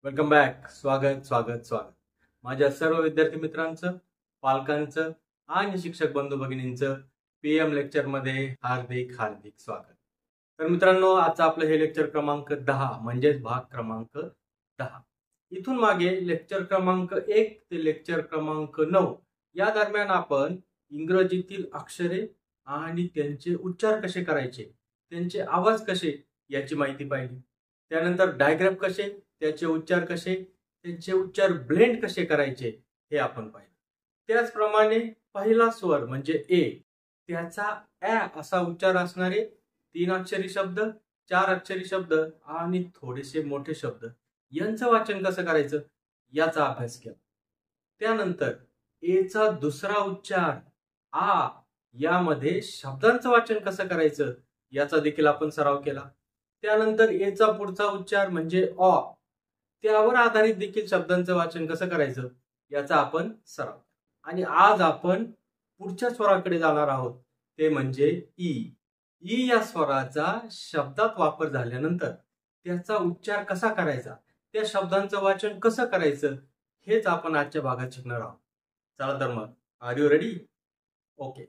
Welcome back. स्वागत स्वागत स्वागत माझ्या सर्व विद्यार्थी मित्रांचं, पालकांचं आणि शिक्षक बंधू भगिनींचं PM लेक्चर मध्ये हार्दिक हार्दिक स्वागत. तर मित्रांनो, आजचं आपलं हे लेक्चर क्रमांक 10 म्हणजेच भाग क्रमांक 10. इथून मागे लेक्चर क्रमांक 1 ते लेक्चर क्रमांक 9 या दरम्यान आपण इंग्रजीतील अक्षरे आणि त्यांचे उच्चार कसे करायचे, त्यांचे आवाज कसे याची माहिती पाहिली. त्यानंतर डायग्राफ कसे, त्याचे उच्चार कसे, त्यांचे उच्चार ब्लेंड कसे करायचे हे आपण पाहिले. त्याचप्रमाणे पहिला स्वर म्हणजे ए, त्याचा ॲ असा उच्चार असणारे 3 अक्षरी शब्द, 4 अक्षरी शब्द आणि थोडेसे मोठे शब्द यांचं वाचन कसं करायचं याचा अभ्यास केला. त्यानंतर एचा दुसरा उच्चार आ, यामध्ये शब्दांचं वाचन कसं करायचं याचा देखील आपण सराव केला. त्यानंतर एचा पुढचा उच्चार म्हणजे अ, त्यावर आधारित देखील शब्दांचं वाचन कसं करायचं याचा आपण सराव. आणि आज आपण पुढच्या स्वराकडे जाणार आहोत, ते म्हणजे ई. ई या स्वराचा शब्दात वापर झाल्यानंतर त्याचा उच्चार कसा करायचा, त्या शब्दांचं वाचन कसं करायचं हेच आपण आजच्या भागात शिकणार आहोत. चला तर मग, आर यू रेडी? ओके,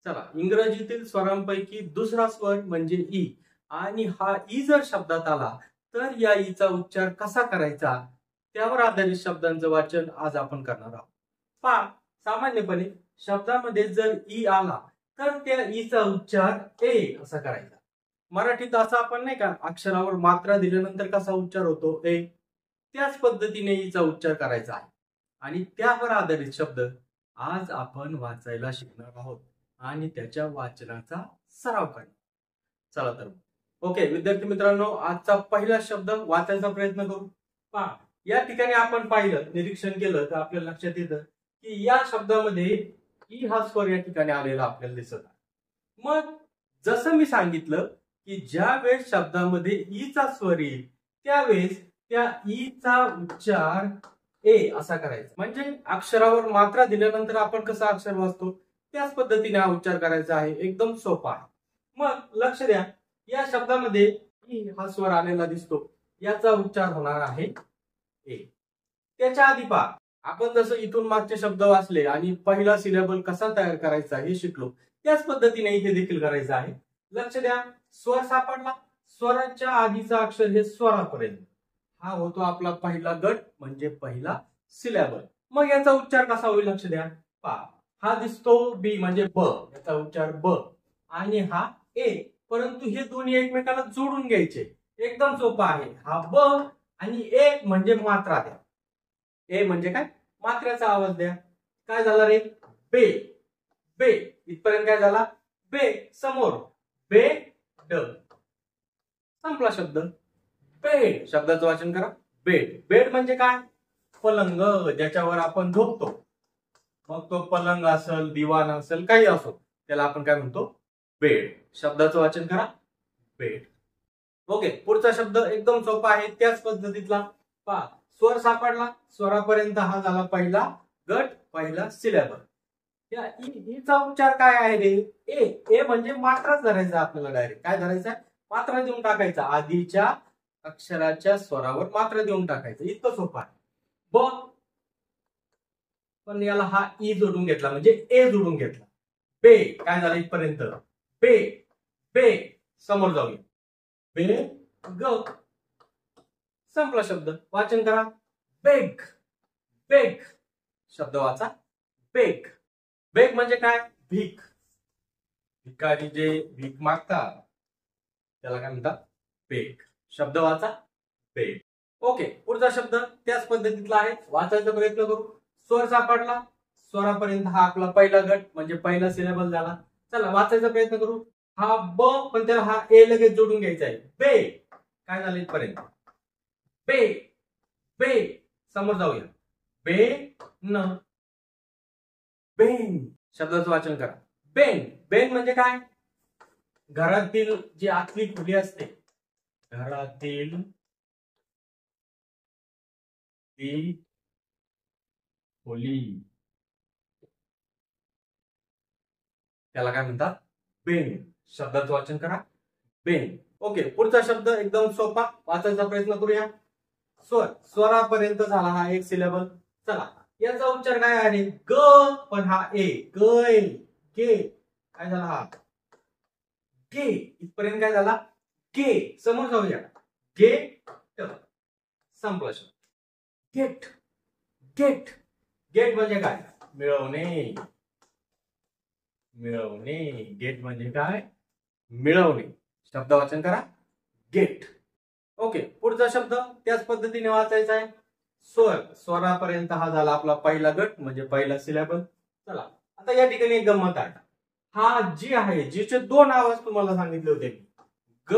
चला. इंग्रजीतील स्वरांपैकी दुसरा स्वर म्हणजे ई, आणि हा ई जर शब्दात आला तर या ईचा उच्चार कसा करायचा त्यावर आधारित शब्दांचं वाचन आज आपण करणार आहोत. पहा, सामान्यपणे शब्दामध्ये जर ई आला तर त्या ईचा उच्चार ए असा करायचा. मराठीत असा आपण नाही का, अक्षरावर मात्रा दिल्यानंतर कसा उच्चार होतो ए, त्याच पद्धतीने ईचा उच्चार करायचा आहे. आणि त्यावर आधारित शब्द आज आपण वाचायला शिकणार आहोत आणि त्याच्या वाचनाचा सराव करणार. चला तर. ओके विद्यार्थी मित्रांनो, आजचा पहिला शब्द वाचायचा प्रयत्न करू. पहा, या ठिकाणी आपण पाहिलं, निरीक्षण केलं तर आपल्याला लक्षात येतं की या शब्दामध्ये ई हा स्वर या ठिकाणी आलेला आपल्याला दिसत आहे. मग जसं मी सांगितलं की ज्या वेळेस शब्दामध्ये ईचा स्वर येईल त्यावेळेस त्या ईचा उच्चार ए असा करायचा. म्हणजे अक्षरावर मात्रा दिल्यानंतर आपण कसं अक्षर वाचतो त्याच पद्धतीने हा उच्चार करायचा आहे. एकदम सोपा आहे. मग लक्ष द्या, या शब्दामध्ये ई हा स्वर आलेला दिसतो, याचा उच्चार होणार आहे ए. त्याच्या आधी पहा, आपण जसं इथून मागचे शब्द वाचले आणि पहिला सिलेबल कसा तयार करायचा हे शिकलो, त्याच पद्धतीने इथे देखील करायचं आहे. लक्ष द्या, स्वर सापडला, स्वराच्या आधीचा अक्षर हे स्वरापर्यंत हा होतो आपला पहिला गट म्हणजे पहिला सिलेबल. मग याचा उच्चार कसा होईल लक्ष द्या. पहा, हा दिसतो बी म्हणजे ब, याचा उच्चार ब, आणि हा ए, परंतु हे दोन्ही एकमेकाला जोडून घ्यायचे. एकदम सोपं आहे. हा ब आणि ए म्हणजे मात्रा द्या. ए म्हणजे काय, मात्र्याचा आवाज द्या. काय झाला रे, बे. बे इथपर्यंत काय झाला, बे समोर, बे ड, संपला शब्द. बेड शब्दाचं वाचन करा, बेड. बेड म्हणजे काय, पलंग, ज्याच्यावर आपण झोपतो. मग तो पलंग असेल, दिवाण असेल, काही असो, त्याला आपण काय म्हणतो, बेड. शब्दाचं वाचन करा, बेड. ओके, पुढचा शब्द एकदम सोपा आहे, त्याच पद्धतीतला. पहा, स्वर सापडला, स्वरापर्यंत हा झाला पहिला गट, पहिला सिलेबल. या ईचा उच्चार काय आहे रे, ए. ए म्हणजे मात्राच धरायचा आपल्याला, डायरेक्ट काय धरायचा, मात्रा देऊन टाकायचा. आधीच्या अक्षराच्या स्वरावर मात्रा देऊन टाकायचं, इतकं सोपं आहे. ब, पण याला हा ई जोडून घेतला म्हणजे ए जोडून घेतला. बे काय झालं इथपर्यंत, बे. बे समोर जाऊया, बे ग, संपला शब्द. वाचन करा, बेग. बेग शब्द वाचा, बेग. बेग म्हणजे काय, भीक. भिकारी जे भीक मागतात त्याला काय म्हणतात, बेग. शब्द वाचा, बेग. ओके, पुढचा शब्द त्याच पद्धतीतला आहे, वाचायचा प्रयत्न करू. स्वर सापडला, स्वरापर्यंत हा आपला पहिला गट म्हणजे पहिला सिलेबल झाला. चला वाचायचा प्रयत्न करू. हा ब, पण त्याला हा ए लगेच जोडून घ्यायचा आहे. बे काय झालं इथपर्यंत, बे. बे समोर जाऊया, बे न, बेन. शब्दाचं वाचन करा, बेन. बेन म्हणजे काय, घरातील जी आतली खोली असते, घरातील ती खोली, त्याला काय म्हणतात, बेन. शब्दाचं वाचन करा, बेन. ओके, पुढचा शब्द एकदम सोपा, वाचायचा प्रयत्न करूया. स्वर, स्वरापर्यंत झाला हा एक सिलेबल. चला याचा उच्चार काय आहे? ग, पण हा ए, गे, गे, काय झाला हा गे, इथपर्यंत काय झाला गे. समोर जाऊया. गेट, संपला शब्द. गेट, गेट, गेट म्हणजे काय? मिळवणे, मिळवणे. गेट म्हणजे काय? मिळवणे. शब्द वाचन करा, गेट. ओके, पुढचा शब्द त्याच पद्धतीने वाचायचा आहे. स्वर, स्वरापर्यंत हा झाला आपला पहिला गट म्हणजे पहिला सिलेबल. चला आता या ठिकाणी एक गंमत आहे. हा जी आहे, जीचे दोन आवाज तुम्हाला सांगितले होते, ग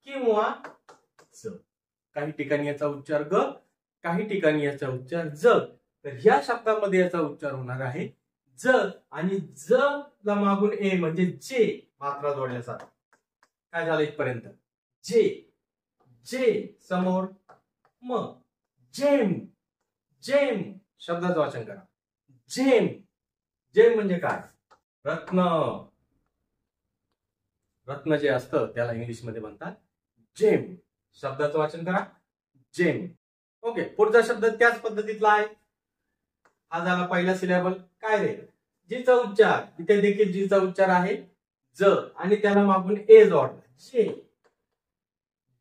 किंवा ज. काही ठिकाणी याचा उच्चार ग, काही ठिकाणी याचा उच्चार ज. तर ह्या शब्दामध्ये याचा उच्चार होणार आहे ज, आणि ज ला मागून ए म्हणजे जे, मात्रा जोडण्याचा. काय झालं इथपर्यंत? जे, जे, समोर म, जेम, जेम. शब्दाचं वाचन करा, जेम. जेम म्हणजे काय? रत्न. रत्न जे असतं त्याला इंग्लिश मध्ये म्हणतात जेम. शब्दाचं वाचन करा, जेम. ओके, पुढचा शब्द त्याच पद्धतीतला आहे. हा झाला पहिला सिलेबल. काय रे? जीचा उच्चार, इथे देखील जीचा उच्चार आहे ज, आणि त्याला मागून ए जोडला, जे,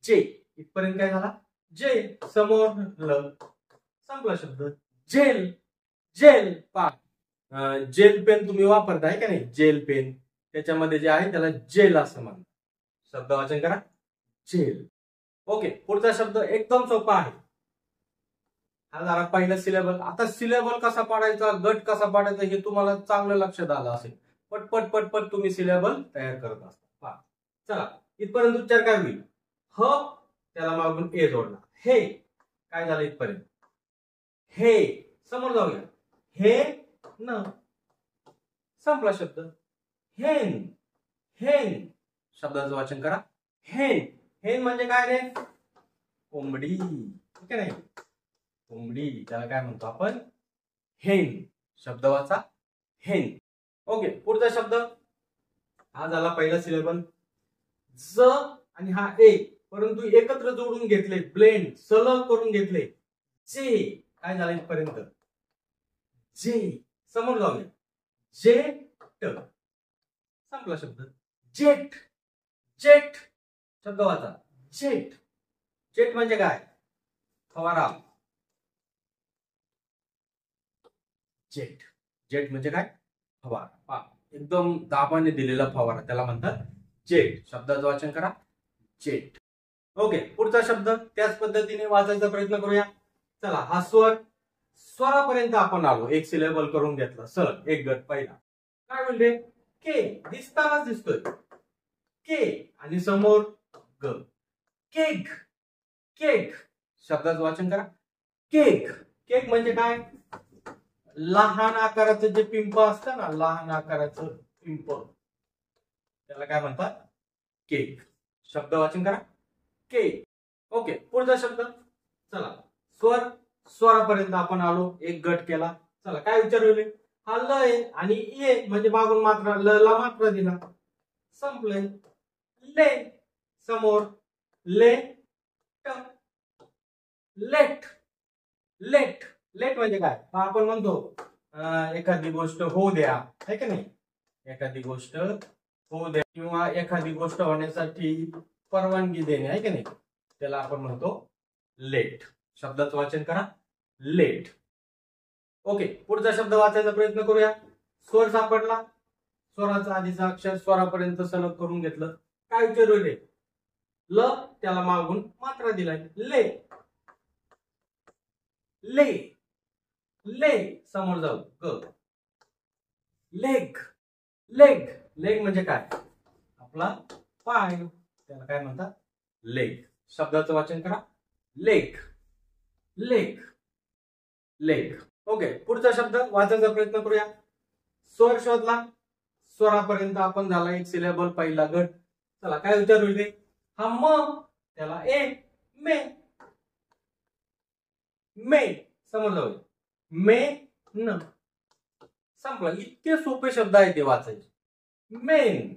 जे. इथपर्यंत काय झाला? जे, समोर ल, संपला शब्द. Gel, gel. पा, जेल पेन तुम्ही वापरताय का नाही? जेल पेन, त्याच्यामध्ये जे आहे त्याला जेल असं म्हणतात. शब्द वाचन करा, जेल. ओके, पुढचा शब्द एकदम सोपा आहे. हा झाला पहिला सिलेबल. आता सिलेबल कसा पाडायचा, गट कसा पाडायचा हे तुम्हाला चांगलं लक्षात आलं असेल. पटपट पटपट तुम्ही सिलेबल तयार करत असता. चला इथपर्यंत उच्चार काय होईल? ह, त्याला मागून ए जोडला, हे. काय झालं इथपर्यंत? हे. समोर जाऊया. हे न, संपला शब्द. हेन, हेन. शब्दाचं वाचन करा, हेन. हेन म्हणजे काय रे? कोंबडी, ठीक आहे नाही? कोंबडी, त्याला काय म्हणतो आपण? हेन. शब्द वाचा, हेन. ओके, पुढचा शब्द हा झाला पहिला सिलेबल. ज आणि हा ए, परंतु एकत्र जोडून घेतले, ब्लेंड, सलग करून घेतले. जे. काय झालं इथपर्यंत? जे. समोर जाऊया. जेट, संपला शब्द. Jet, jet. शब्द वाचा, जेट. जेट म्हणजे काय? फवारा. जेट, जेट म्हणजे काय? फवारा. एकदम दाबाने दिलेला फवारा, त्याला म्हणतात जेट. शब्दाचं वाचन करा, जेट. ओके, पुढचा शब्द त्याच पद्धतीने वाचायचा प्रयत्न करूया. चला हा स्वर, स्वरापर्यंत आपण आलो, एक सिलेबल करून घेतला, सलग एक गट पहिला. काय म्हणते? के. दिसतानाच दिसतोय के, आणि समोर ग. Cake, cake. शब्दाचं वाचन करा, केक. केक म्हणजे काय? लहान आकाराचं जे पिंप असतं ना, लहान आकाराचं पिंप, त्याला काय म्हणतात? केक. शब्द वाचन करा, केक. ओके, पुढचा शब्द. चला स्वर, स्वरापर्यंत आपण आलो, एक गट केला. चला काय विचार होईल? हा ल आहे आणि ये म्हणजे मागून मात्रा, ल ला मात्रा दिला, संपले. ले, समोर ले, लेट, लेट. लेट म्हणजे काय? आपण म्हणतो एखादी गोष्ट होऊ द्या, आहे का नाही? एखादी गोष्ट होऊ द्या किंवा एखादी गोष्ट होण्यासाठी परवानगी देणे, आहे का नाही? त्याला आपण म्हणतो लेट. शब्दाचं वाचन करा, लेट. ओके, पुढचा शब्द वाचायचा प्रयत्न करूया. स्वर सापडला, स्वराचा आधीचा अक्षर स्वरापर्यंत सलग करून घेतलं. काय विचार होईल? ल, त्याला मागून मात्रा दिलाय, ले, ले, ले. समोर जाऊ, ग. Leg, leg. लेग म्हणजे काय? आपला पाय, त्याला काय म्हणतात? लेग. शब्दाचं वाचन करा, लेग, लेग, लेग. ओके, पुढचा शब्द वाचायचा प्रयत्न करूया. स्वर शोधला, स्वरापर्यंत आपण झाला एक सिलेबल पहिला गट. चला काय विचार होईल? हा म, त्याला ए, मे, मे. समोर जाऊया. मे न, संपला. इतके सोपे शब्द आहेत ते वाचायचे. Main,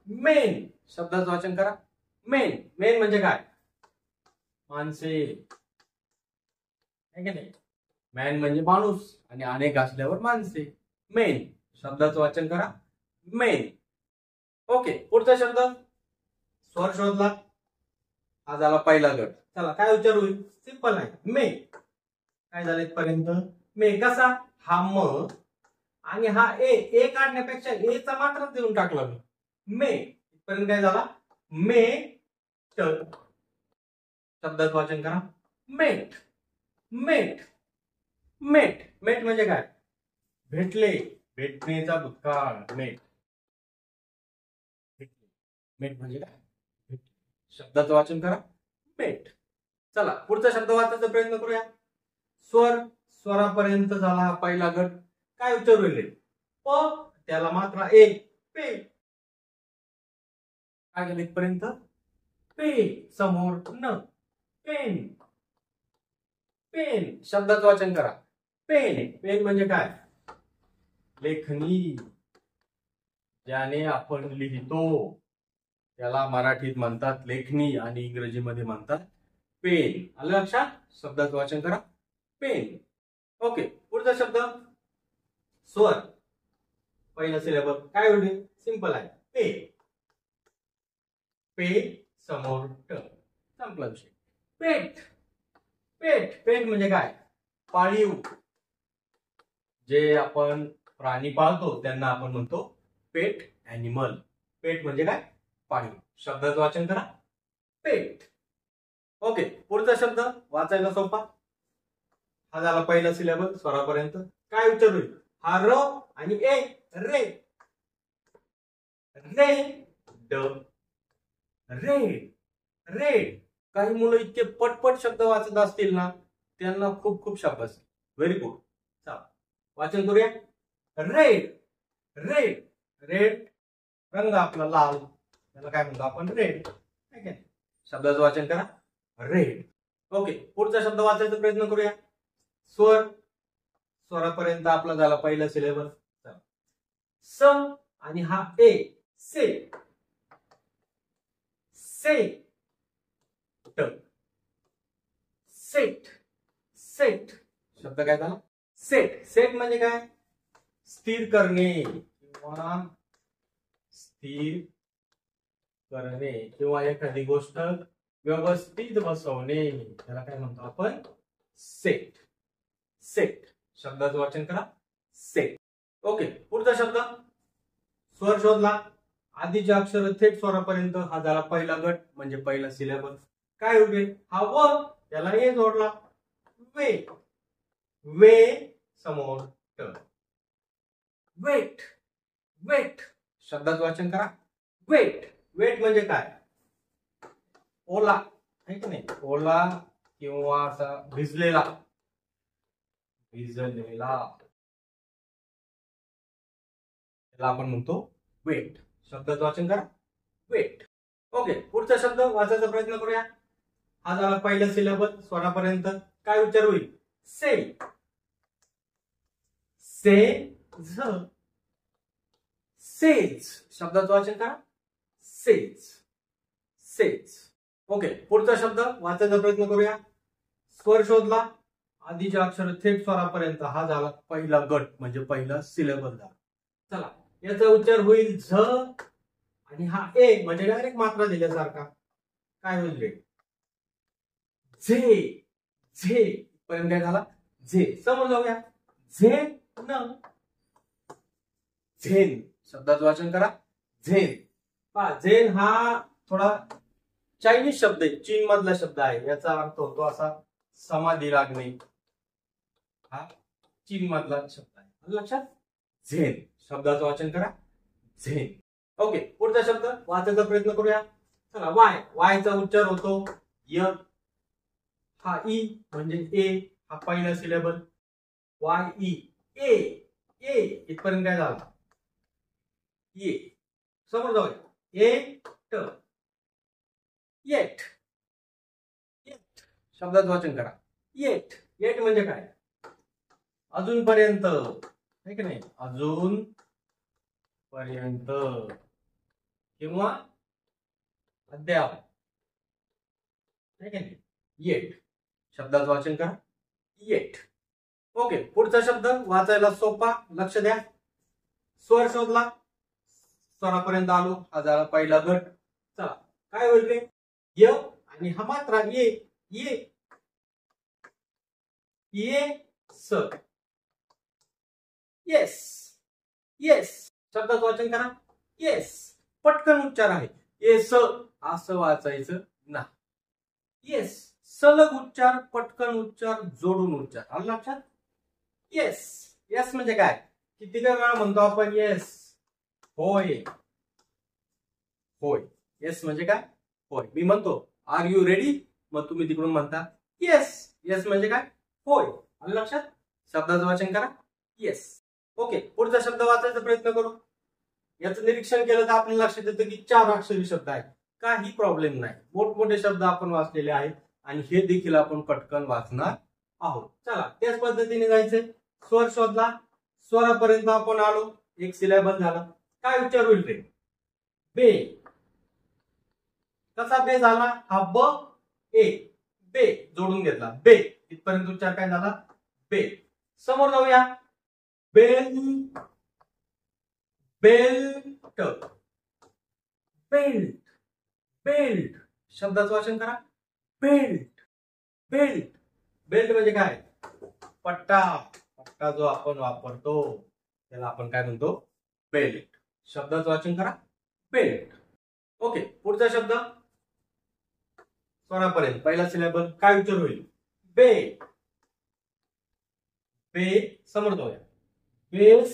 main. शब्दाचं वाचन करा, मेन. मेन म्हणजे काय? माणसे, आहे की नाही. मॅन म्हणजे माणूस आणि अनेक असल्यावर माणसे. मेन शब्दाचं वाचन करा मेन. ओके, पुढचा शब्द स्वर शोधला. हा झाला पहिला गट. चला काय उच्चार होईल? सिंपल आहे मे. काय झालं इथपर्यंत? मे. कसा? हा म आणि हा ए काढण्यापेक्षा ए चा मात्र देऊन टाकला मी. मे इथपर्यंत काय झाला? मे शब्दाचं वाचन करा मेट. मेट मेट मेट म्हणजे काय? भेटले, भेटण्याचा भूतकाळ. मेट मेट म्हणजे काय? शब्दाचं वाचन करा मेट. चला पुढचा शब्द वाचायचा प्रयत्न करूया. स्वर. स्वरापर्यंत झाला हा पहिला गट. काय उच्चार होईल? प त्याला मात्रा ए. पे. काय झालं इथपर्यंत? पे समोर न. पेन. पेन शब्दाचं वाचन करा पेन. पेन म्हणजे काय? लेखनी. ज्याने आपण लिहितो त्याला मराठीत म्हणतात लेखनी आणि इंग्रजीमध्ये म्हणतात पेन. आलं लक्षात? शब्दाचं वाचन करा पेन. ओके, पुढचा शब्द स्वर. पहिला सिलेबल काय होईल? सिंपल आहे पे. पे समोर ट. संपला विषय. पेट. पेट पेट म्हणजे काय? पाळीव. जे आपण प्राणी पाळतो त्यांना आपण म्हणतो पेट ॲनिमल. पेट म्हणजे काय? पाळीव. शब्दाचं वाचन करा पेट. ओके, पुढचा शब्द वाचायला सोपा. हा झाला पहिला सिलेबल स्वरापर्यंत. काय उच्चार होईल? हा र आणि ए. रे. रे ड. रेड. रेड. काही मुलं इतके पटपट शब्द वाचत असतील ना, त्यांना खूप खूप शाबास. Very good. चला वाचन करूया. रेड. रेड. रेड रंग आपला लाल, त्याला काय म्हणतो आपण? रेड. ठीक आहे. शब्दाचं वाचन करा रेड. ओके, पुढचा शब्द वाचायचा प्रयत्न करूया. स्वर. स्वरापर्यंत आपला झाला पहिला सिलेबल. स आणि हा ए. से. से. सेट. सेट शब्द काय झाला? सेट. सेट म्हणजे काय? स्थिर करणे किंवा स्थिर करणे किंवा एखादी गोष्ट व्यवस्थित बसवणे, त्याला काय म्हणतो आपण? सेट. सेट शब्दाचं वाचन करा सेट. ओके, पुढचा शब्द स्वर शोधला. आधीचे अक्षर थेट स्वरापर्यंत. हा झाला पहिला गट म्हणजे पहिला सिलेबल. काय होईल? हा व त्याला ए जोडला. वे. वे समोर ट. वेट. वेट शब्दाचं वाचन करा वेट. वेट म्हणजे काय? ओला आहे की नाही? ओला किंवा असा भिजलेला. भिजलेला त्याला आपण म्हणतो वेट. शब्दाचं वाचन करा वेट. ओके, पुढचा शब्द वाचायचा प्रयत्न करूया. हा झाला पहिला सिलेबल स्वरापर्यंत. काय उच्चार होईल? से. से झ. सेज शब्दाचं वाचन करा सेज. सेज. ओके, पुढचा शब्द वाचायचा प्रयत्न करूया. स्वर शोधला. आधीचे अक्षर थेट स्वरापर्यंत. हा झाला पहिला गट म्हणजे पहिला सिलेबल झाला. चला याचा उच्चार होईल झ आणि हा ए म्हणजे डायरेक्ट मात्रा दिल्यासारखा. काय होईल रे? झे. झे पर्यंत काय झाला? झे. समोर जाऊया. झे न. झेन शब्दाचं वाचन करा झेन. पहा झेन हा थोडा चायनीज शब्द आहे, चीन मधला शब्द आहे. याचा अर्थ होतो असा समाधी लागणे. हा चीन मधला शब्द आहे, लक्षात. झेन शब्दाचं वाचन करा झेन. ओके, पुढचा शब्द वाचायचा प्रयत्न करूया. चला वाय. वायचा उच्चार होतो य. हा ई म्हणजे ए. हा पहिला syllable. Y E. A. A इथपर्यंत काय झाला? ये. समोर जाऊया. ए ट. येट. येट शब्दाचं वाचन करा येट. येट म्हणजे काय? अजूनपर्यंत आहे की नाही? अजून पर्यंत किंवा अद्याप आहे की नाही? येट शब्दाचं वाचन करा येट. ओके, पुढचा शब्द वाचायला सोपा, लक्ष द्या. स्वर शोधला, स्वरापर्यंत आलो, हा झाला पहिला गट. चला काय होईल रे? य आणि हा मात्रा ये, ये ये स. Yes, yes. शब्दाचं वाचन करा. येस. पटकन उच्चार आहे. येस असं वाचायचं ना. येस. सलग उच्चार, पटकन उच्चार, जोडून उच्चार. आलं लक्षात? येस. येस म्हणजे काय? किती वेळा म्हणतो आपण येस? होय, होय. येस म्हणजे काय? होय. मी म्हणतो आर यू रेडी, मग तुम्ही तिकडून म्हणता येस. येस म्हणजे काय? होय. आलं लक्षात? शब्दाचं वाचन करा. येस. ओके, पुढचा शब्द वाचायचा प्रयत्न करू. याचं निरीक्षण केलं तर आपल्याला लक्षात येतं की 4 अक्षरी शब्द आहेत. काही प्रॉब्लेम नाही. मोठमोठे शब्द आपण वाचलेले आहेत आणि हे देखील आपण पटकन वाचणार आहोत. चला त्याच पद्धतीने जायचंय. स्वर शोधला, स्वरापर्यंत आपण आलो, एक सिलेबल झाला. काय उच्चार होईल रे? बे. कसा बे झाला? हा ब ए, बे जोडून घेतला. बे इथपर्यंत उच्चार काय झाला? बे. समोर जाऊया. बेल, बेल्ट, बेल्ट, बेल्ट. शब्दाचं वाचन करा. Belt, belt. बेल्ट म्हणजे काय? पट्टा. पट्टा जो आपण वापरतो त्याला आपण काय म्हणतो? बेल्ट. शब्दाचं वाचन करा. बेल्ट. ओके, पुढचा शब्द स्वरापर्यंत पहिला सिलेबल. काय उच्चार होईल? बे. बे. समोर जाऊया. Base,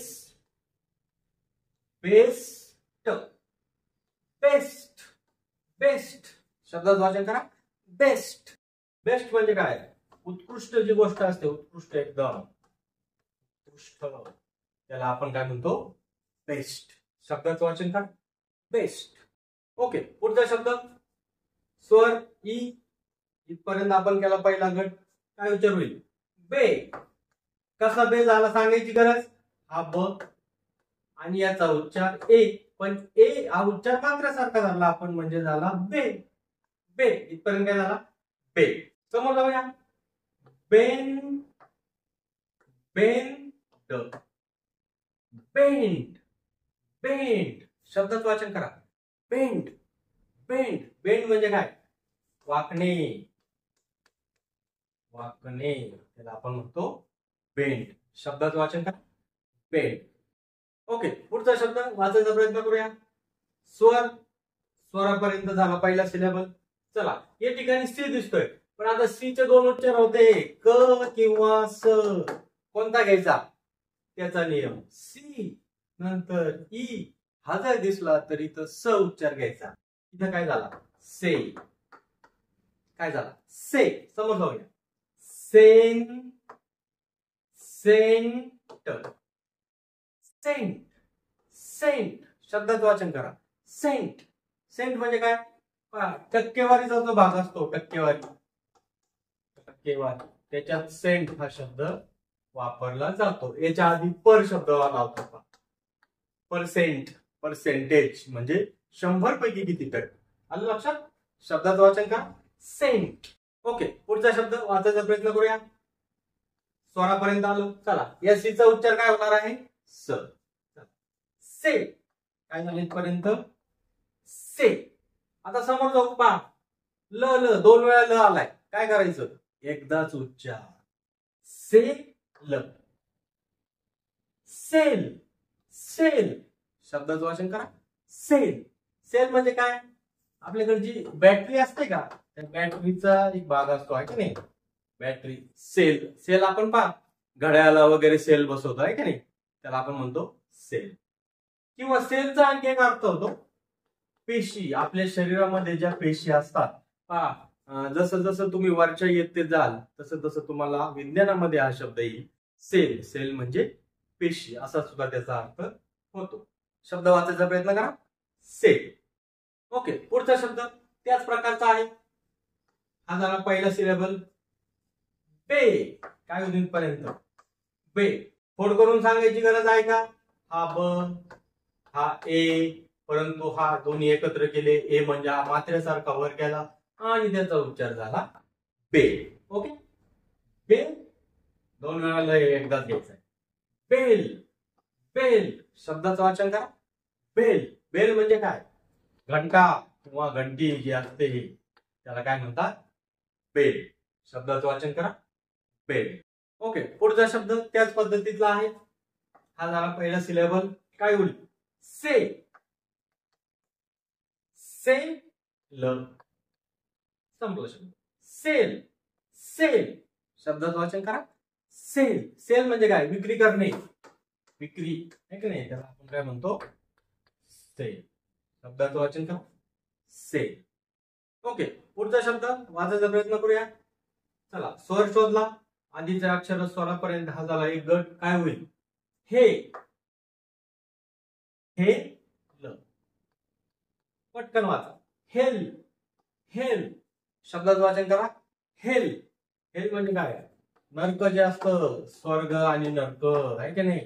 best, best, best. शब्दाचं वाचन करा. बेस्ट. बेस्ट म्हणजे काय? उत्कृष्ट जी गोष्ट असते, उत्कृष्ट, एकदम उत्कृष्ट, त्याला आपण काय म्हणतो? बेस्ट. शब्दाचं वाचन करा. बेस्ट. ओके, पुढचा शब्द स्वर ई. इथपर्यंत आपण केला पहिला गट. काय उच्चार होईल? बे. कसा बे झाला सांगायची गरज. हा ब आणि याचा उच्चार ए, पण ए हा उच्चार मात्र्यासारखा झाला आपण, म्हणजे झाला बे. बे इथपर्यंत काय झाला? बे. समोर जाऊया. बेन, बेंड, बेंड, बेंड. शब्दाचं वाचन करा. Bend, bend. बेंड म्हणजे काय? वाकणे, वाकणे, त्याला आपण म्हणतो बेंड. शब्दाचं वाचन करा. बेंड. ओके, पुढचा शब्द वाचायचा प्रयत्न करूया. स्वर, स्वरापर्यंत झाला पहिला सिलेबल. चला या ठिकाणी सी दिसतोय, पण आता सी चे 2 उच्चार होते, क किंवा स. कोणता घ्यायचा? त्याचा नियम. सी नंतर ई. हा जर दिसला तर इथं स उच्चार घ्यायचा. इथं काय झाला? से. काय झाला? से. समोर जाऊया. सेन, सेंट, सेंट, सेंट. शब्दाचं वाचन करा. सेंट. सेंट म्हणजे काय? टक्केवारीचा जो भाग असतो, टक्केवारी, टक्केवारी, त्याच्यात सेंट हा शब्द वापरला जातो. याच्या आधी पर शब्द लावतो. पर्सेंट, पर्सेंटेज म्हणजे 100 पैकी किती टक्के. आलं लक्षात? शब्दाचं वाचन करा. सेंट. ओके, पुढचा शब्द वाचायचा प्रयत्न करूया. स्वरापर्यंत आलो. चला या सीचा उच्चार काय होणार आहे? स. से. काय झालं इथपर्यंत? से. आता समोर जाऊ पहा. ल, ल 2 वेळा ल आलाय. काय करायचं? एकदाच उच्चार. से ल. Sell, sell. शब्दाचं वाचन करा. सेल. सेल म्हणजे काय? आपल्याकडे जी बॅटरी असते का, त्या बॅटरीचा एक भाग असतो आहे की नाही? बॅटरी. सेल. सेल आपण पहा घड्याळाला वगैरे सेल बसवतो आहे की नाही? त्याला आपण म्हणतो सेल. किंवा सेलचा आणखी एक अर्थ होतो पेशी. आपल्या शरीरामध्ये ज्या पेशी असतात पहा, जसं जसं तुम्ही वरच्या येते जाल तसं तसं तुम्हाला विज्ञानामध्ये हा शब्द येईल. सेल. सेल म्हणजे पेशी असा सुद्धा त्याचा अर्थ होतो. शब्द वाचायचा प्रयत्न करा. सेल. ओके, पुढचा शब्द त्याच प्रकारचा आहे. हा झाला पहिला सिलेबल. बे. काय होईल पर्यंत? बे. फोड करून सांगायची गरज आहे का? हा ब, हा ए, परंतु हा दोन्ही एकत्र केले. ए म्हणजे हा मात्रेसारखा वर केला आणि त्याचा उच्चार झाला बे. ओके, बे दोन वेळा एकदाच घ्यायचा आहे. बेल, बेल शब्दाचं वाचन करा. बेल, बेल म्हणजे काय? घंटा किंवा घंटी जी असते त्याला काय म्हणतात? बेल. शब्दाचं वाचन करा. बेल. ओके, पुढचा शब्द त्याच पद्धतीतला आहे. हा झाला पहिला सिलेबल. काय होईल? से, सेल. संपला शब्द. सेल, सेल शब्दाचं वाचन करा. सेल, सेल म्हणजे काय? विक्री करणे, विक्री आहे की नाही, त्याला आपण काय म्हणतो? सेल. शब्दाचं वाचन करा. सेल. ओके, पुढचा शब्द वाचायचा प्रयत्न करूया. चला, स्वर शोधला. आधीचे अक्षर स्वरापर्यंत हा झाला एक गट. काय होईल? हे, हे ल. पटकन वाचा. हेल, हेल शब्दाचं वाचन करा. हेल, हेल म्हणजे काय? नरक जे असतं, स्वर्ग आणि नरक आहे की नाही,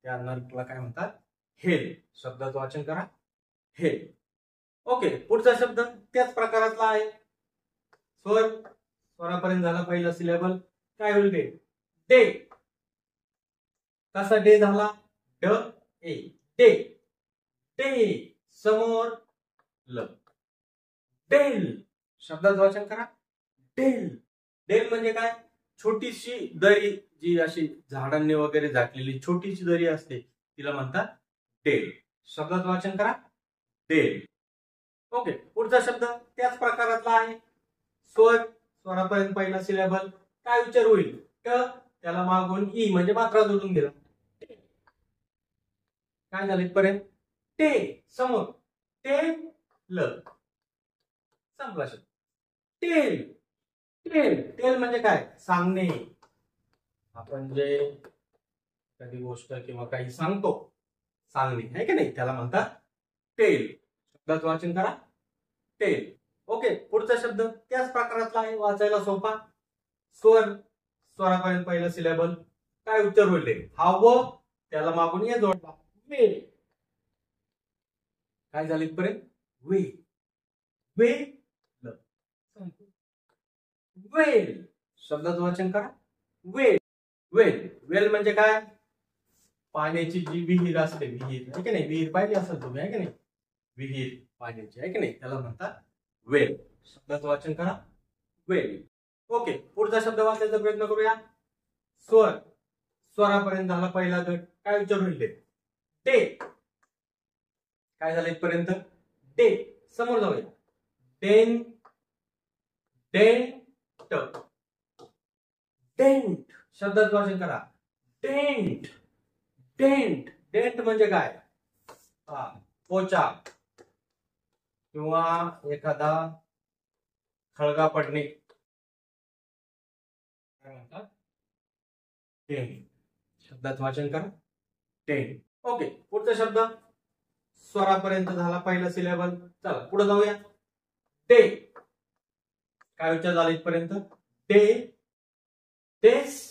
त्या नरकला काय म्हणतात? हेल. शब्दाचं वाचन करा. हेल. ओके, पुढचा शब्द त्याच प्रकारातला आहे. स्वर, स्वरापर्यंत झाला पहिला सिलेबल. काय होईल? Day, day. कसा डे झाला? ड ए, डे, डे समोर ल. डेल शब्दाचं वाचन करा. डेल, डेल म्हणजे काय? छोटीशी दरी, जी अशी झाडांनी वगैरे झाकलेली छोटीशी दरी असते, तिला म्हणतात डेल. शब्दाचं वाचन करा. डेल. ओके, पुढचा शब्द त्याच प्रकारातला आहे. स्वर, स्वरापर्यंत पहिला सिलेबल. काय उच्चार होईल? ट, त्याला मागून ई म्हणजे मात्रा जोडून गेला. काय झालं इथपर्यंत? टे समोर, टे ल. संपला शब्द. टेल, टेल, टेल म्हणजे काय? सांगणे. आपण जे कधी गोष्ट किंवा काही सांगतो, सांगणे आहे की नाही, त्याला म्हणतात टेल. शब्दाचं वाचन करा. टेल. ओके, पुढचा शब्द त्याच प्रकारातला आहे, वाचायला सोपा. स्वर, स्वरापर्यंत पहिला सिलेबल. काय उच्चार होईल? हा व, त्याला मागून ये जोडला. वे. काय झालं इथपर्यंत? वे, वे ल. वेल शब्दाचं वाचन करा. वेल, वेल, वेल म्हणजे काय? पाण्याची जी विहीर असते, विहीर आहे की नाही, विहीर पाहिली असेल तुम्ही आहे की नाही, विहीर पाण्याची आहे की नाही, त्याला म्हणतात वेल. शब्दाचं वाचन करा. वेल. ओके, पुढचा शब्द वाचायचा प्रयत्न करूया. स्वर, स्वरापर्यंत झाला पहिला गट. काय उच्चार होईल? डे. काय झालं इथपर्यंत? डे. समोर जाऊया. डेन, डेंट, डेंट शब्दाचं वाचन करा. डेंट, डेंट, डेंट म्हणजे काय? पोचा किंवा एखादा खळगा पडणे, काय म्हणतात? डेंट. शब्दाचं वाचन करा. डेंट. ओके, पुढचा शब्द स्वरापर्यंत झाला पहिला सिलेबल. चला पुढे जाऊया. डे. काय उच्चार झाला इथपर्यंत? डे, डेस,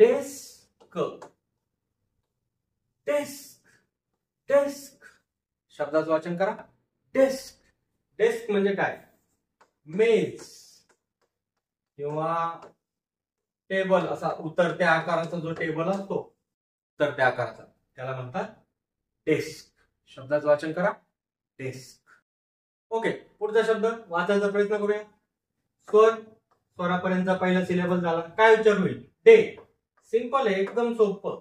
डेस्क, डेस्क, डेस्क शब्दाचं वाचन करा. डेस्क, डेस्क म्हणजे काय? मेज किंवा टेबल, असा उतरत्या आकाराचा जो टेबल असतो, उतरत्या आकाराचा, त्याला म्हणतात डेस्क. शब्दाचं वाचन करा. डेस्क. ओके, पुढचा शब्द वाचायचा प्रयत्न करूया. स्वर, स्वरापर्यंतचा पहिला सिलेबल झाला. काय उच्चार होईल? डे. सिंपल आहे, एकदम सोपं.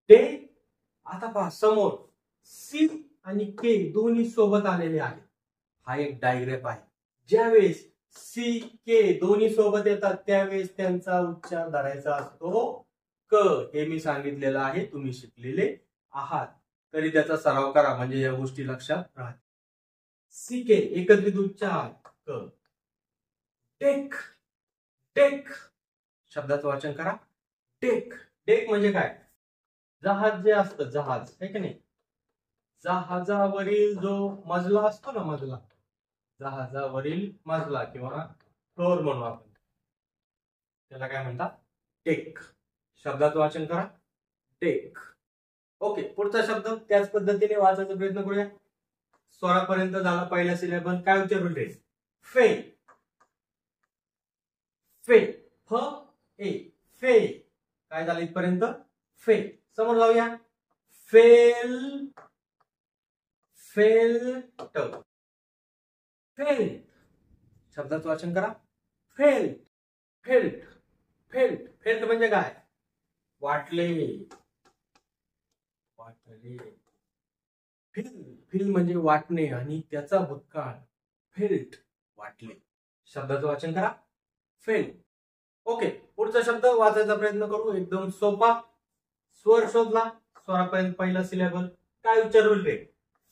डे. आता पहा, समोर सी आणि के दोन्ही सोबत आलेले आहेत. हा एक डायग्राम आहे. ज्यावेळेस सी के दोन्ही सोबत येतात त्यावेळेस त्यांचा उच्चार धरायचा असतो क. हे मी सांगितलेलं आहे, तुम्ही शिकलेले आहात, तरी त्याचा सराव करा म्हणजे या गोष्टी लक्षात राहतील. सी के एकत्रित उच्चार क. टेक, टेक शब्दाचं वाचन करा. टेक. टेक म्हणजे काय? जहाज जे असतं, जहाज आहे की नाही, जहाजावरील जो मजला असतो ना, मजला, जहाजावरील मजला किंवा फ्लोर म्हणू आपण, त्याला काय म्हणतात? टेक. शब्दाचं वाचन करा. टेक. ओके, पुढचा शब्द त्याच पद्धतीने वाचायचा प्रयत्न करूया. स्वरापर्यंत झाला पहिला सिलेबल. काय उच्चार होईल? फे, फे, फ ए फे काय झालं इथपर्यंत फे समोर जाऊया फेल फेल्ट फेल्ट शब्दाचं वाचन करा फेल्ट फेल्ट फेल्ट फेल्ट म्हणजे काय वाटले वाटले फिल फिल म्हणजे वाटणे आणि त्याचा भूतकाळ फेल्ट वाटले शब्दाचं वाचन करा फेल ओके पुढचा शब्द वाचायचा प्रयत्न करू एकदम सोपा स्वर शोधला स्वरापर्यंत पहिला सिलेबल काय उच्चार होईल रे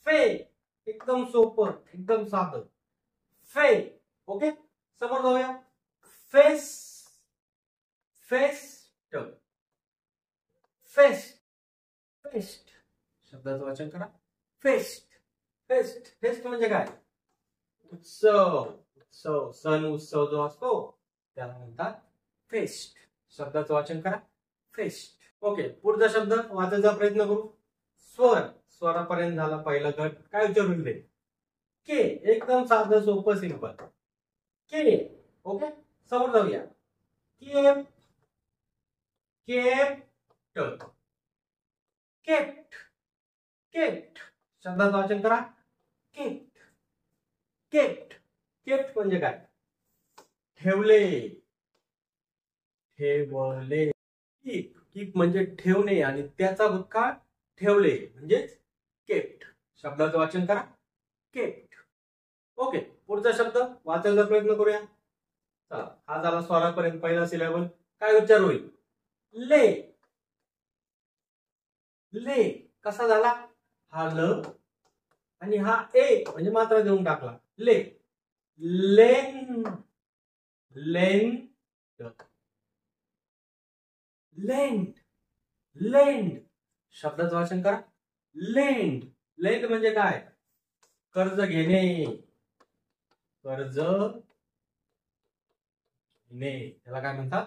फे एकदम सोपं एकदम साधं फे ओके समोर जाऊया फेस फेस्ट फेस्ट फेस्ट शब्दाचं वाचन करा फेस्ट फेस्ट फेस्ट म्हणजे काय उत्सव उत्सव सण उत्सव जो असतो त्याला म्हणतात फेस्ट शब्दाचं वाचन करा फेस्ट ओके पुढचा शब्द वाचायचा प्रयत्न करू स्वर स्वरापर्यंत झाला पहिला गट काय उच्चार होईल रे के एकदम साधं सोपं सिंपल के ओके समोर जाऊया केप केप्ट केप्ट केप्ट शब्दाचं वाचन करा केप्ट केप्ट केप्ट म्हणजे काय ठेवले ठेवले कीप कीप म्हणजे ठेवणे आणि त्याचा भूतकाळ ठेवले म्हणजेच केप्ट शब्दाचं वाचन करा केप्ट ओके पुढचा शब्द वाचायचा प्रयत्न करूया चला हा झाला स्वरापर्यंत पहिला सिलेबल काय उच्चार होईल ले ले कसा झाला हा ल आणि हा ए म्हणजे मात्रा देऊन टाकला ले लेन लेन लेंड लेंड शब्दाचं वाचन करा लेंड लेंड म्हणजे काय कर्ज घेणे कर्ज घेणे त्याला काय म्हणतात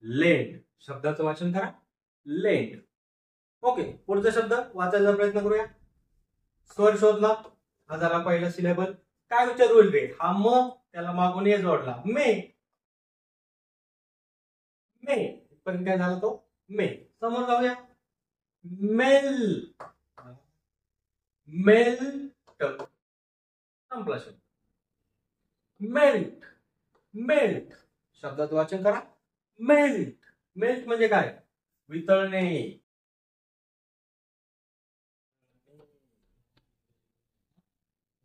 लेंड शब्दाचं वाचन करा लेंड ओके पुढचा शब्द वाचायचा प्रयत्न करूया स्वर शोधला हा झाला पहिला सिलेबल काय उच्चार होईल रे हा म त्याला मागून ए जोडला मे मे पण काय झाला तो मे समोर जाऊया मेल मेल्ट संपला शब्द मेल्ट मेल्ट शब्दाचं वाचन करा मेल्ट मेल्ट म्हणजे काय वितळणे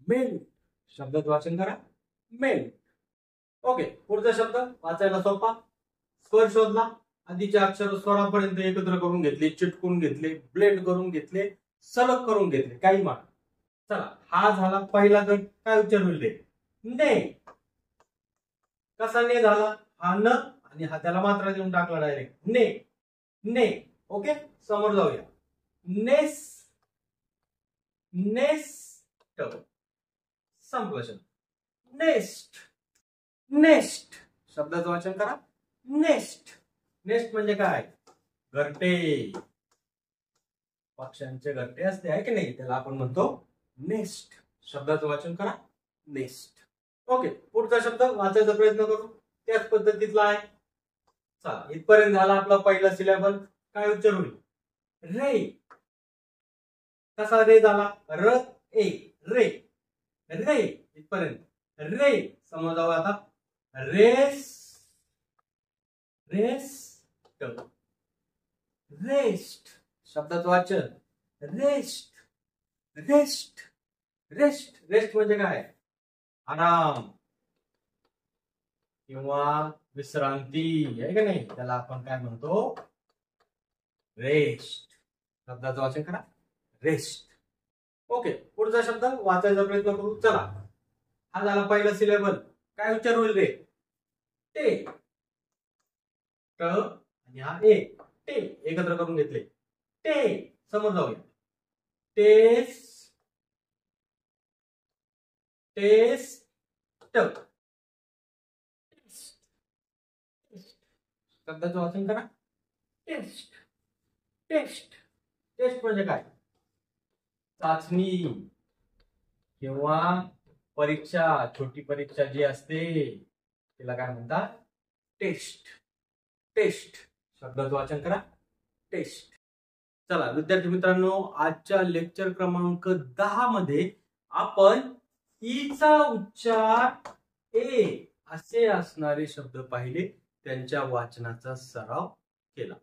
मेल्ट शब्दाचं वाचन करा मेल्ट ओके पुढचा शब्द वाचायला सोपा स्वर शोधला आधीचे अक्षर स्वरापर्यंत एकत्र करून घेतले चिटकून घेतले ब्लेंड करून घेतले सलग करून घेतले काही मान चला हा झाला पहिला गट काय उच्चार होईल रे ने कसा ने झाला हा न आणि हा त्याला मात्रा देऊन टाकला डायरेक्ट ने ने ओके समोर जाऊया नेस नेस्ट संपला शब्द नेस्ट नेस्ट शब्दाचं वाचन करा नेस्ट नेस्ट म्हणजे काय घरटे पक्ष्यांचे घरटे असते आहे की नाही त्याला आपण म्हणतो नेस्ट शब्दाचं वाचन करा नेस्ट ओके पुढचा शब्द वाचायचा प्रयत्न करू त्याच पद्धतीतला आहे चला इथपर्यंत झाला आपला पहिला सिलेबल काय उच्चार होईल रे कसा रे झाला र ए रे रे इथपर्यंत रे समोर जाऊ आता रेस रेस्ट रेस्ट शब्दाचं वाचन रेस्ट रेस्ट रेस्ट रेस्ट म्हणजे काय आराम किंवा विश्रांती आहे का नाही त्याला आपण काय म्हणतो रेस्ट शब्दाचं वाचन करा रेस्ट ओके पुढचा शब्द वाचायचा प्रयत्न करू चला हा झाला पहिला सिलेबल काय उच्चार होईल रे टे ट आणि हा ए टे एकत्र करून घेतले टे समोर जाऊया टेस टेस्ट शब्दाचं वाचन करा टेस्ट टेस्ट टेस्ट म्हणजे काय चाचणी किंवा परीक्षा छोटी परीक्षा जी असते तिला काय म्हणतात टेस्ट टेस्ट शब्दाचं वाचन करा, टेस्ट. चला विद्यार्थी मित्रांनो, आजच्या लेक्चर क्रमांक 10 मध्ये आपण ईचा उच्चार ए असे असणारे शब्द पाहिले, त्यांच्या वाचनाचा सराव केला.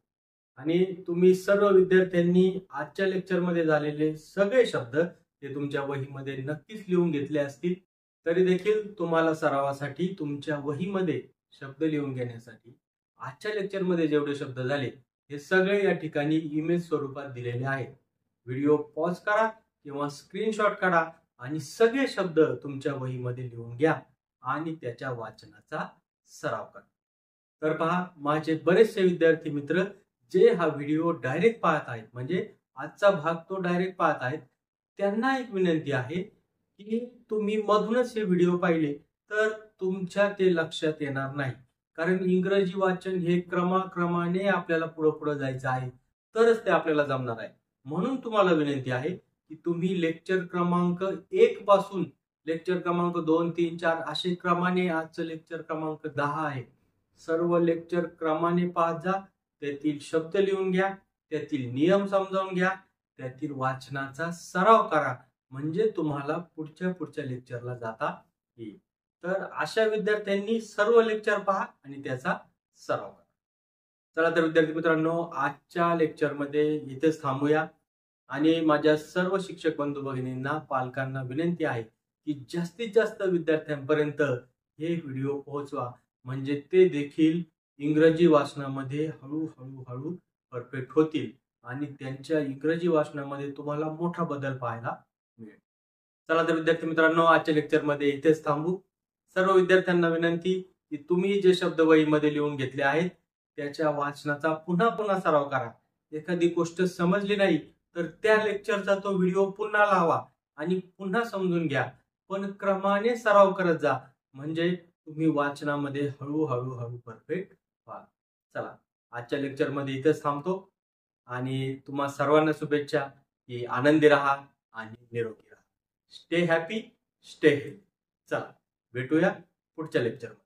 आणि तुम्ही सर्व विद्यार्थ्यांनी आजच्या लेक्चर मध्ये झालेले सगळे शब्द ते तुमच्या वहीमध्ये नक्कीच लिहून घेतले असतील. तरी देखील तुम्हाला सरावासाठी तुमच्या वहीमध्ये शब्द लिहून घेण्यासाठी आजच्या लेक्चर मध्ये जेवढे शब्द झाले हे सगळे या ठिकाणी इमेज स्वरूपात दिलेले आहेत. व्हिडिओ पॉज करा किंवा स्क्रीनशॉट काढा आणि सगळे शब्द तुमच्या वहीमध्ये लिहून घ्या आणि त्याच्या वाचनाचा सराव करा. तर पहा, माझे बरेचसे विद्यार्थी मित्र जे हा व्हिडिओ डायरेक्ट पाहत आहेत, म्हणजे आजचा भाग तो डायरेक्ट पाहत आहेत, त्यांना एक विनंती आहे की तुम्ही मधूनच हे व्हिडिओ पाहिले तर तुमच्या ते लक्षात येणार नाही. कारण इंग्रजी वाचन हे क्रमाक्रमाने आपल्याला पुढे पुढे जायचं आहे, तरच ते आपल्याला जमणार आहे. म्हणून तुम्हाला विनंती आहे की तुम्ही लेक्चर क्रमांक 1 पासून लेक्चर क्रमांक 2, 3, 4 असे क्रमाने, आजचं लेक्चर क्रमांक 10 आहे, सर्व लेक्चर क्रमाने पाहत जा. त्यातील शब्द लिहून घ्या, त्यातील नियम समजावून घ्या, त्यातील वाचनाचा सराव करा, म्हणजे तुम्हाला पुढच्या लेक्चरला जाता येईल. तर अशा विद्यार्थ्यांनी सर्व लेक्चर पहा आणि त्याचा सराव करा. चला तर विद्यार्थी मित्रांनो, आजच्या लेक्चर मध्ये इथेच थांबूया. आणि माझ्या सर्व शिक्षक बंधू भगिनींना, पालकांना विनंती आहे की जास्तीत जास्त विद्यार्थ्यांपर्यंत हे व्हिडिओ पोहोचवा, म्हणजे ते देखील इंग्रजी वाचनामध्ये हळूहळू परफेक्ट होतील आणि त्यांच्या इंग्रजी वाचनामध्ये तुम्हाला मोठा बदल पाहायला मिळेल. चला तर विद्यार्थी मित्रांनो, आजच्या लेक्चरमध्ये इथेच थांबू. सर्व विद्यार्थ्यांना विनंती की तुम्ही जे शब्द वहीमध्ये लिहून घेतले आहेत त्याच्या वाचनाचा पुन्हा सराव करा. एखादी गोष्ट समजली नाही तर त्या लेक्चरचा तो व्हिडिओ पुन्हा लावा आणि पुन्हा समजून घ्या, पण क्रमाने सराव करत जा, म्हणजे तुम्ही वाचनामध्ये हळूहळू परफेक्ट व्हाल. चला, आजच्या लेक्चरमध्ये इथेच थांबतो आणि तुम्हा सर्वांना शुभेच्छा की आनंदी राहा आणि निरोगी राहा. Stay happy, stay healthy. चला भेटूया पुढच्या लेक्चरमध्ये.